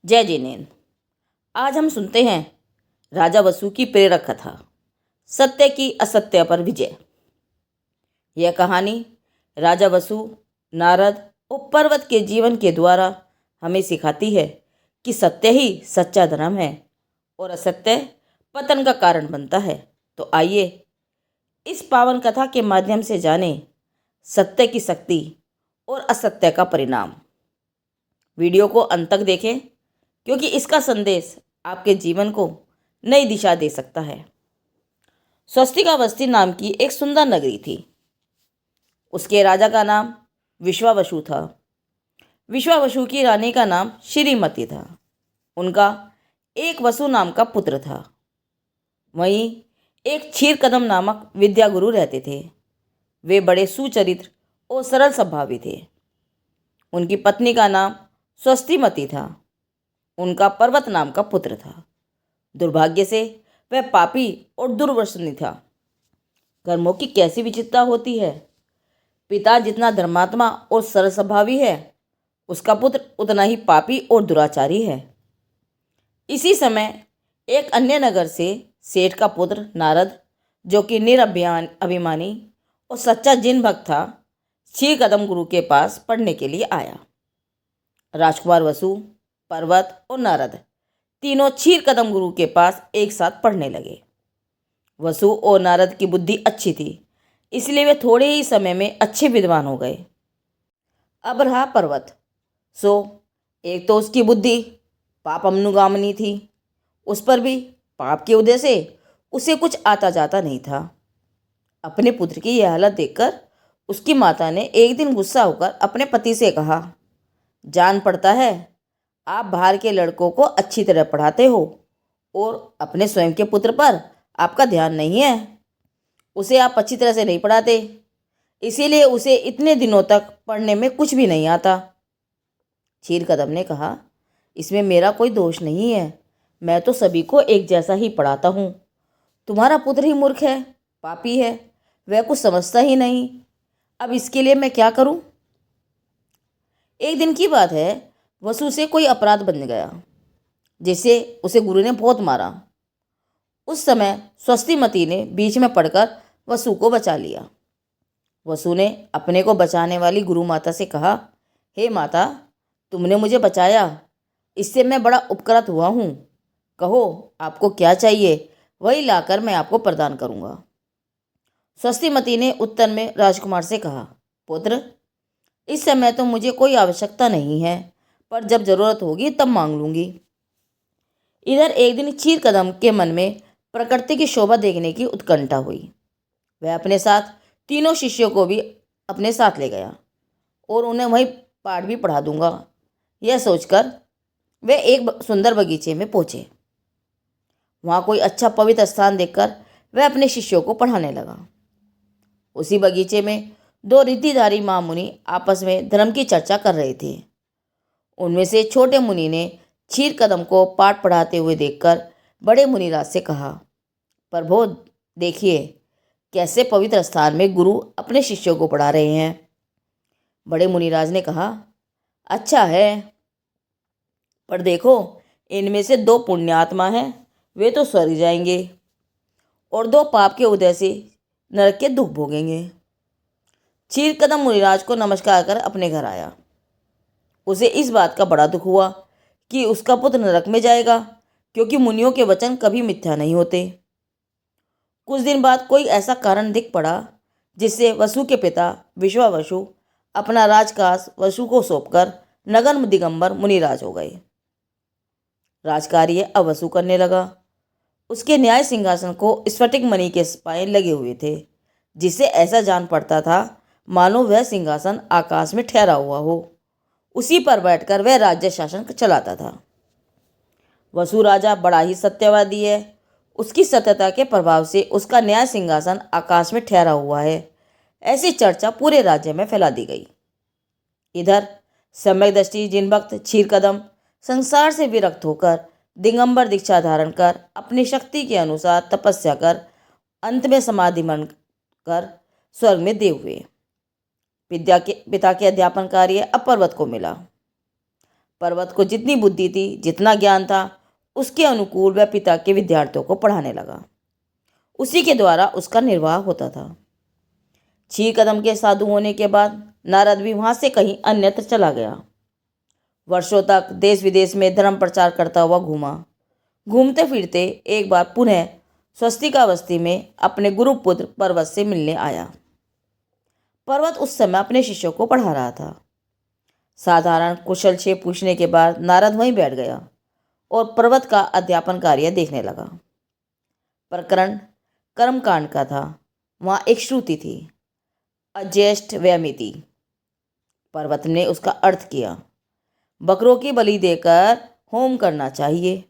जय जिनेन्द्र। आज हम सुनते हैं राजा वसु की प्रेरक कथा, सत्य की असत्य पर विजय। यह कहानी राजा वसु, नारद और पर्वत के जीवन के द्वारा हमें सिखाती है कि सत्य ही सच्चा धर्म है और असत्य पतन का कारण बनता है। तो आइए इस पावन कथा के माध्यम से जानें सत्य की शक्ति और असत्य का परिणाम। वीडियो को अंत तक देखें क्योंकि इसका संदेश आपके जीवन को नई दिशा दे सकता है। स्वस्तिकावस्ती नाम की एक सुंदर नगरी थी। उसके राजा का नाम विश्वावसु था। विश्वावसु की रानी का नाम श्रीमती था। उनका एक वसु नाम का पुत्र था। वहीं एक क्षीरकदम नामक विद्या गुरु रहते थे। वे बड़े सुचरित्र और सरल स्वभावी थे। उनकी पत्नी का नाम स्वस्तिमती था। उनका पर्वत नाम का पुत्र था। दुर्भाग्य से वह पापी और दुर्व्यसनी था। कर्मों की कैसी विचित्रता होती है। पिता जितना धर्मात्मा और सरल स्वभावी है, उसका पुत्र उतना ही पापी और दुराचारी है। इसी समय एक अन्य नगर से सेठ का पुत्र नारद, जो कि अभिमानी और सच्चा जिन भक्त था, क्षीरकदम गुरु के पास पढ़ने के लिए आया। राजकुमार वसु, पर्वत और नारद तीनों क्षीरकदम गुरु के पास एक साथ पढ़ने लगे। वसु और नारद की बुद्धि अच्छी थी, इसलिए वे थोड़े ही समय में अच्छे विद्वान हो गए। अब रहा पर्वत। एक तो उसकी बुद्धि पाप अनुगामिनी थी, उस पर भी पाप के उदय से उसे कुछ आता जाता नहीं था। अपने पुत्र की यह हालत देखकर उसकी माता ने एक दिन गुस्सा होकर अपने पति से कहा, जान पड़ता है आप बाहर के लड़कों को अच्छी तरह पढ़ाते हो और अपने स्वयं के पुत्र पर आपका ध्यान नहीं है। उसे आप अच्छी तरह से नहीं पढ़ाते, इसीलिए उसे इतने दिनों तक पढ़ने में कुछ भी नहीं आता। क्षीरकदम ने कहा, इसमें मेरा कोई दोष नहीं है, मैं तो सभी को एक जैसा ही पढ़ाता हूँ। तुम्हारा पुत्र ही मूर्ख है, पापी है, वह कुछ समझता ही नहीं। अब इसके लिए मैं क्या करूँ। एक दिन की बात है, वसु से कोई अपराध बन गया जिससे उसे गुरु ने बहुत मारा। उस समय स्वस्तिमती ने बीच में पड़कर वसु को बचा लिया। वसु ने अपने को बचाने वाली गुरु माता से कहा, हे माता, तुमने मुझे बचाया, इससे मैं बड़ा उपकृत हुआ हूँ। कहो आपको क्या चाहिए, वही लाकर मैं आपको प्रदान करूँगा। स्वस्तिमती ने उत्तर में राजकुमार से कहा, पुत्र, इस समय तो मुझे कोई आवश्यकता नहीं है, पर जब जरूरत होगी तब मांग लूंगी। इधर एक दिन क्षीरकदम के मन में प्रकृति की शोभा देखने की उत्कंठा हुई। वह अपने साथ तीनों शिष्यों को भी अपने साथ ले गया और उन्हें वहीं पाठ भी पढ़ा दूंगा। यह सोचकर वे एक सुंदर बगीचे में पहुंचे। वहां कोई अच्छा पवित्र स्थान देखकर वह अपने शिष्यों को पढ़ाने लगा। उसी बगीचे में दो रिद्धिधारी महामुनि आपस में धर्म की चर्चा कर रहे थे। उनमें से छोटे मुनि ने क्षीरकदम को पाठ पढ़ाते हुए देखकर बड़े मुनिराज से कहा, प्रभो देखिए कैसे पवित्र स्थान में गुरु अपने शिष्यों को पढ़ा रहे हैं। बड़े मुनिराज ने कहा, अच्छा है, पर देखो इनमें से दो पुण्यात्मा हैं, वे तो स्वर्ग जाएंगे और दो पाप के उदय से नरक के दुख भोगेंगे। क्षीरकदम मुनिराज को नमस्कार कर अपने घर आया। उसे इस बात का बड़ा दुख हुआ कि उसका पुत्र नरक में जाएगा, क्योंकि मुनियों के वचन कभी मिथ्या नहीं होते। कुछ दिन बाद कोई ऐसा कारण दिख पड़ा जिससे वसु के पिता विश्वावसु अपना राजकाज वसु को सौंपकर नगर दिगंबर मुनिराज हो गए। राजकार्य अब वसु करने लगा। उसके न्याय सिंहासन को स्फटिक मणि के सिपाही लगे हुए थे, जिससे ऐसा जान पड़ता था मानो वह सिंहासन आकाश में ठहरा हुआ हो। उसी पर बैठकर वह राज्य शासन चलाता था। वसु राजा बड़ा ही सत्यवादी है। उसकी सत्यता के प्रभाव से उसका न्याय सिंहासन आकाश में ठहरा हुआ है, ऐसी चर्चा पूरे राज्य में फैला दी गई। इधर सम्यक दृष्टि जिन भक्त क्षीरकदम संसार से विरक्त होकर दिगंबर दीक्षा धारण कर अपनी शक्ति के अनुसार तपस्या कर अंत में समाधि मन कर स्वर्ग में देव हुए। पिता के अध्यापन कार्य अब पर्वत को मिला। पर्वत को जितनी बुद्धि थी, जितना ज्ञान था, उसके अनुकूल वह पिता के विद्यार्थियों को पढ़ाने लगा। उसी के द्वारा उसका निर्वाह होता था। 6 कदम के साधु होने के बाद नारद भी वहां से कहीं अन्यत्र चला गया। वर्षों तक देश विदेश में धर्म प्रचार करता हुआ घूमा। घूमते फिरते एक बार पुनः स्वस्तिकावस्थी में अपने गुरुपुत्र पर्वत से मिलने आया। पर्वत उस समय अपने शिष्यों को पढ़ा रहा था। साधारण कुशल क्षेम पूछने के बाद नारद वहीं बैठ गया और पर्वत का अध्यापन कार्य देखने लगा। प्रकरण कर्मकांड का था। वहां एक श्रुति थी, अज्येष्ठ व्यमिति। पर्वत ने उसका अर्थ किया, बकरों की बलि देकर होम करना चाहिए।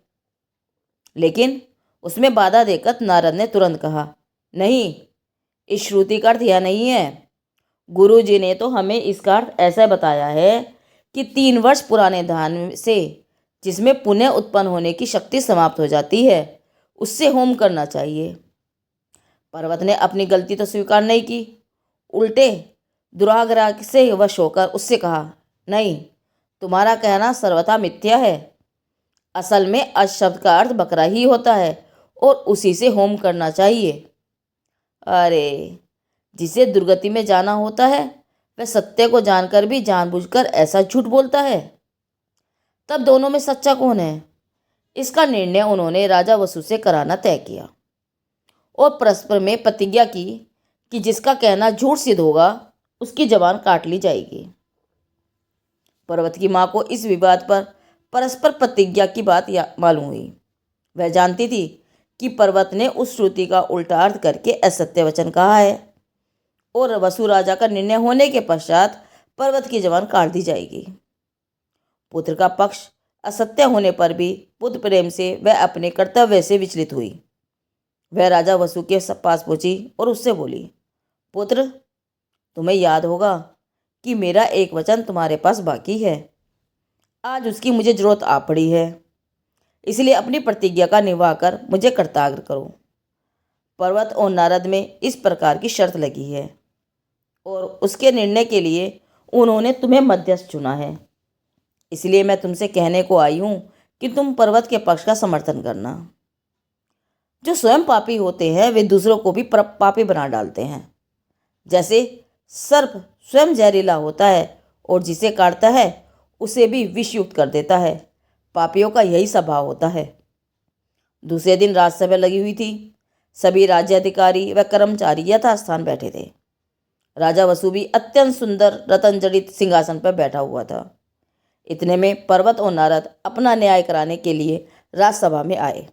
लेकिन उसमें बाधा देकर नारद ने तुरंत कहा, नहीं, इस श्रुति का अर्थ यह नहीं है। गुरु जी ने तो हमें इसका अर्थ ऐसा बताया है कि 3 वर्ष पुराने धान से जिसमें पुण्य उत्पन्न होने की शक्ति समाप्त हो जाती है, उससे होम करना चाहिए। पर्वत ने अपनी गलती तो स्वीकार नहीं की, उल्टे दुराग्रह से वश होकर उससे कहा, नहीं, तुम्हारा कहना सर्वथा मिथ्या है। असल में अज शब्द का अर्थ बकरा ही होता है और उसी से होम करना चाहिए। अरे, जिसे दुर्गति में जाना होता है वह सत्य को जानकर भी जानबूझकर ऐसा झूठ बोलता है। तब दोनों में सच्चा कौन है? इसका निर्णय उन्होंने राजा वसु से कराना तय किया और परस्पर में प्रतिज्ञा की कि जिसका कहना झूठ सिद्ध होगा उसकी जबान काट ली जाएगी। पर्वत की माँ को इस विवाद पर परस्पर प्रतिज्ञा की बात मालूम हुई। वह जानती थी कि पर्वत ने उस श्रुति का उल्टा अर्थ करके असत्य वचन कहा है और वसु राजा का निर्णय होने के पश्चात पर्वत की जबान काट दी जाएगी। पुत्र का पक्ष असत्य होने पर भी पुत्र प्रेम से वह अपने कर्तव्य से विचलित हुई। वह राजा वसु के पास पहुंची और उससे बोली, पुत्र, तुम्हें याद होगा कि मेरा एक वचन तुम्हारे पास बाकी है। आज उसकी मुझे जरूरत आ पड़ी है, इसलिए अपनी प्रतिज्ञा का निर्वाह कर मुझे कृतार्थ करो। पर्वत और नारद में इस प्रकार की शर्त लगी है और उसके निर्णय के लिए उन्होंने तुम्हें मध्यस्थ चुना है। इसलिए मैं तुमसे कहने को आई हूं कि तुम पर्वत के पक्ष का समर्थन करना। जो स्वयं पापी होते हैं वे दूसरों को भी पापी बना डालते हैं। जैसे सर्प स्वयं जहरीला होता है और जिसे काटता है उसे भी विषयुक्त कर देता है, पापियों का यही स्वभाव होता है। दूसरे दिन राजसभा लगी हुई थी। सभी राज्याधिकारी व कर्मचारी यथास्थान बैठे थे। राजा वसु भी अत्यंत सुंदर रतन जड़ित सिंहासन पर बैठा हुआ था। इतने में पर्वत और नारद अपना न्याय कराने के लिए राजसभा में आए।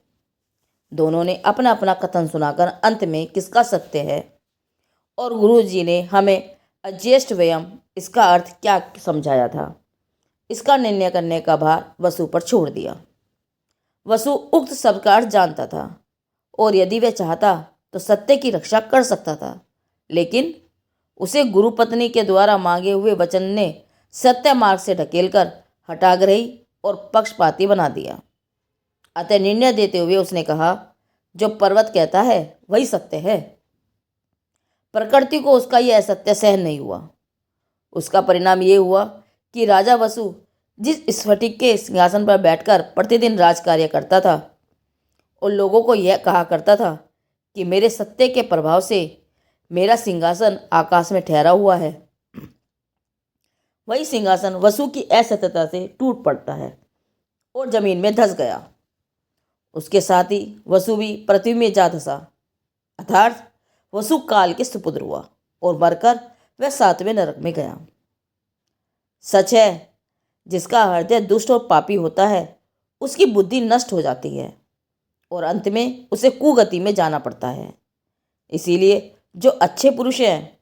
दोनों ने अपना अपना कथन सुनाकर अंत में किसका सत्य है और गुरु जी ने हमें अज्येष्ठ व्यम इसका अर्थ क्या समझाया था, इसका निर्णय करने का भार वसु पर छोड़ दिया। वसु उक्त शब्द का अर्थ जानता था और यदि वह चाहता तो सत्य की रक्षा कर सकता था, लेकिन उसे गुरु पत्नी के द्वारा मांगे हुए वचन ने सत्य मार्ग से ढकेलकर हठाग्रही और पक्षपाती बना दिया। अतः निर्णय देते हुए उसने कहा, जो पर्वत कहता है वही सत्य है। प्रकृति को उसका यह असत्य सहन नहीं हुआ। उसका परिणाम ये हुआ कि राजा वसु जिस स्फटिक के सिंहासन पर बैठकर प्रतिदिन राजकार्य करता था और लोगों को यह कहा करता था कि मेरे सत्य के प्रभाव से मेरा सिंहासन आकाश में ठहरा हुआ है, वही सिंहासन वसु की असत्यता से टूट पड़ता है और जमीन में धंस गया। उसके साथ ही वसु भी पृथ्वी में जा धंसा, अर्थात वसु काल के सुपुत्र हुआ और मरकर वह 7वें नरक में गया। सच है, जिसका हृदय दुष्ट और पापी होता है उसकी बुद्धि नष्ट हो जाती है और अंत में उसे कुगति में जाना पड़ता है। इसीलिए जो अच्छे पुरुष हैं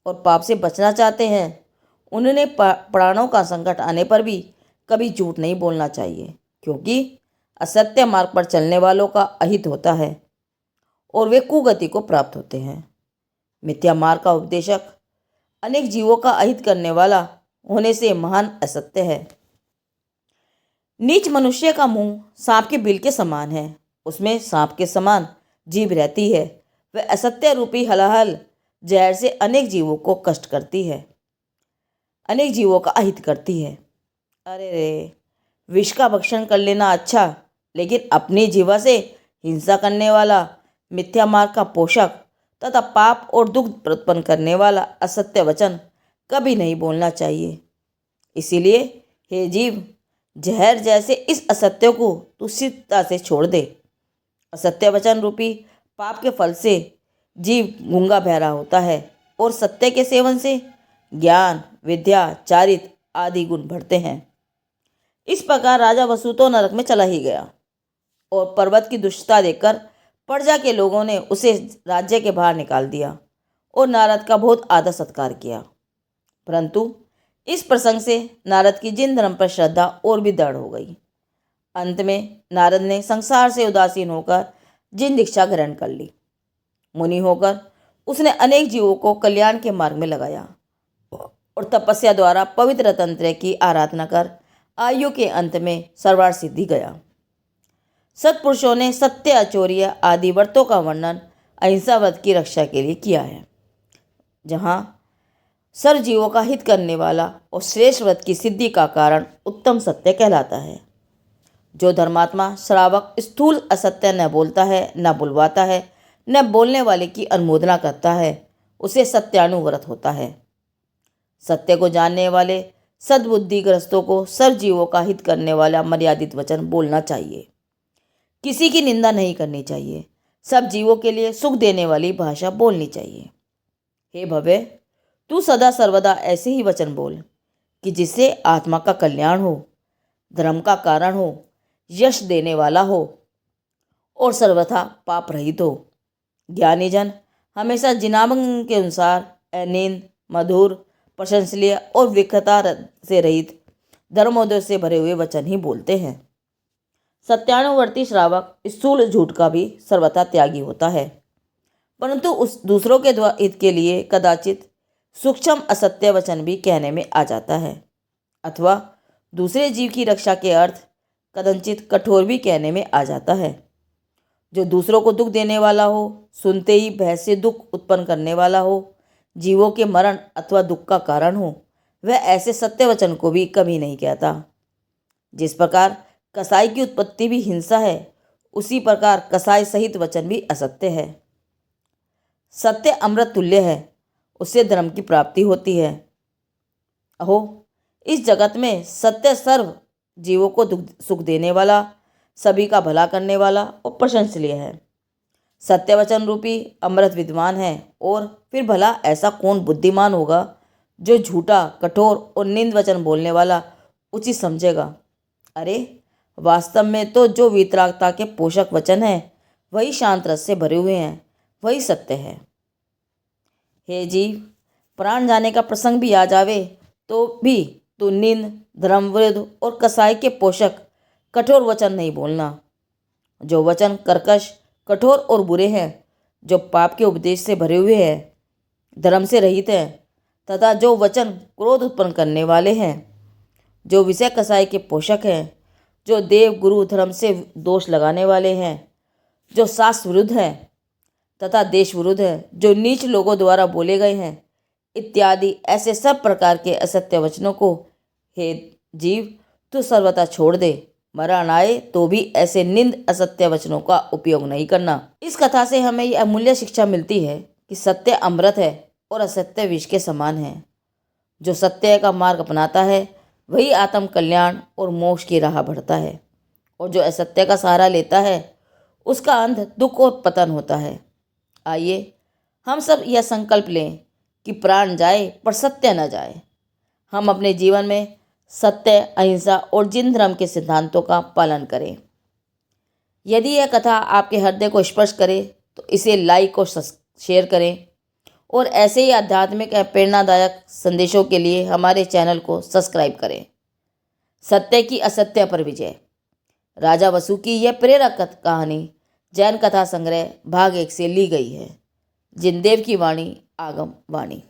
और पाप से बचना चाहते हैं उन्होंने प्राणों का संकट आने पर भी कभी झूठ नहीं बोलना चाहिए, क्योंकि असत्य मार्ग पर चलने वालों का अहित होता है और वे कुगति को प्राप्त होते हैं। मिथ्या मार्ग का उपदेशक अनेक जीवों का अहित करने वाला होने से महान असत्य है। नीच मनुष्य का मुंह सांप के बिल के समान है, उसमें सांप के समान जीभ रहती है। वह असत्य रूपी हलाहल जहर से अनेक जीवों को कष्ट करती है, अनेक जीवों का अहित करती है। अरे रे, विष का भक्षण कर लेना अच्छा, लेकिन अपनी जीवा से हिंसा करने वाला, मिथ्या मार्ग का पोषक तथा पाप और दुख उत्पन्न करने वाला असत्य वचन कभी नहीं बोलना चाहिए। इसीलिए हे जीव, जहर जैसे इस असत्य को तू शीघ्रता से छोड़ दे। असत्य वचन रूपी पाप के फल से जीव गूंगा बहरा होता है और सत्य के सेवन से ज्ञान, विद्या, चारित्र आदि गुण बढ़ते हैं। इस प्रकार राजा वसु तो नरक में चला ही गया और पर्वत की दुष्टता देखकर प्रजा के लोगों ने उसे राज्य के बाहर निकाल दिया और नारद का बहुत आदर सत्कार किया। परंतु इस प्रसंग से नारद की जिन धर्म पर श्रद्धा और भी दृढ़ हो गई। अंत में नारद ने संसार से उदासीन होकर जिन दीक्षा ग्रहण कर ली। मुनि होकर उसने अनेक जीवों को कल्याण के मार्ग में लगाया और तपस्या द्वारा पवित्र तंत्र की आराधना कर आयु के अंत में सर्वार्थ सिद्धि गया। सत्पुरुषों ने सत्य, अचौर्य आदि व्रतों का वर्णन अहिंसा व्रत की रक्षा के लिए किया है, जहाँ सर्व जीवों का हित करने वाला और श्रेष्ठ व्रत की सिद्धि का कारण उत्तम सत्य कहलाता है। जो धर्मात्मा श्रावक स्थूल असत्य न बोलता है, न बुलवाता है, न बोलने वाले की अनुमोदना करता है, उसे सत्यानुव्रत होता है। सत्य को जानने वाले सद्बुद्धिग्रस्तों को सर्व जीवों का हित करने वाला मर्यादित वचन बोलना चाहिए। किसी की निंदा नहीं करनी चाहिए। सब जीवों के लिए सुख देने वाली भाषा बोलनी चाहिए। हे भव्य, तू सदा सर्वदा ऐसे ही वचन बोल कि जिससे आत्मा का कल्याण हो, धर्म का कारण हो, यश देने वाला हो और सर्वथा पाप रहित हो। ज्ञानी जन हमेशा जिनांग के अनुसार अनिंद, मधुर, प्रशंसनीय और विकृता से रहित धर्मोदय से भरे हुए वचन ही बोलते हैं। सत्यानुवर्ती श्रावक स्थूल झूठ का भी सर्वथा त्यागी होता है, परंतु उस दूसरों के हित के लिए कदाचित सूक्ष्म असत्य वचन भी कहने में आ जाता है, अथवा दूसरे जीव की रक्षा के अर्थ कदाचित कठोर भी कहने में आ जाता है। जो दूसरों को दुख देने वाला हो, सुनते ही भय से दुख उत्पन्न करने वाला हो, जीवों के मरण अथवा दुख का कारण हो, वह ऐसे सत्य वचन को भी कभी नहीं कहता। जिस प्रकार कसाई की उत्पत्ति भी हिंसा है, उसी प्रकार कसाई सहित वचन भी असत्य है। सत्य अमृत तुल्य है, उससे धर्म की प्राप्ति होती है। अहो, इस जगत में सत्य सर्व जीवों को सुख देने वाला, सभी का भला करने वाला और प्रशंसनीय है। सत्य वचन रूपी अमृत विद्वान है, और फिर भला ऐसा कौन बुद्धिमान होगा जो झूठा, कठोर और निंद वचन बोलने वाला उचित समझेगा। अरे, वास्तव में तो जो वीतरागता के पोषक वचन हैं, वही शांत रस से भरे हुए हैं, वही सत्य है। हे जीव, प्राण जाने का प्रसंग भी आ जावे तो भी तू निंद, धर्मविरुद्ध और कसाई के पोषक कठोर वचन नहीं बोलना। जो वचन कर्कश, कठोर और बुरे हैं, जो पाप के उपदेश से भरे हुए हैं, धर्म से रहित हैं, तथा जो वचन क्रोध उत्पन्न करने वाले हैं, जो विषय कसाई के पोषक हैं, जो देव, गुरु, धर्म से दोष लगाने वाले हैं, जो शास्त्र विरुद्ध हैं तथा देश विरुद्ध हैं, जो नीच लोगों द्वारा बोले गए हैं, इत्यादि ऐसे सब प्रकार के असत्य वचनों को हे जीव तू सर्वथा छोड़ दे। मरण आए तो भी ऐसे निंद असत्य वचनों का उपयोग नहीं करना। इस कथा से हमें यह अमूल्य शिक्षा मिलती है कि सत्य अमृत है और असत्य विष के समान है। जो सत्य का मार्ग अपनाता है वही आत्म कल्याण और मोक्ष की राह बढ़ता है, और जो असत्य का सहारा लेता है उसका अंत दुख और पतन होता है। आइए हम सब यह संकल्प लें कि प्राण जाए पर सत्य न जाए। हम अपने जीवन में सत्य, अहिंसा और जिन धर्म के सिद्धांतों का पालन करें। यदि यह कथा आपके हृदय को स्पर्श करे तो इसे लाइक और शेयर करें, और ऐसे ही आध्यात्मिक एवं प्रेरणादायक संदेशों के लिए हमारे चैनल को सब्सक्राइब करें। सत्य की असत्य पर विजय। राजा वसु की यह प्रेरक कहानी जैन कथा संग्रह भाग 1 से ली गई है। जिनदेव की वाणी, आगम वाणी।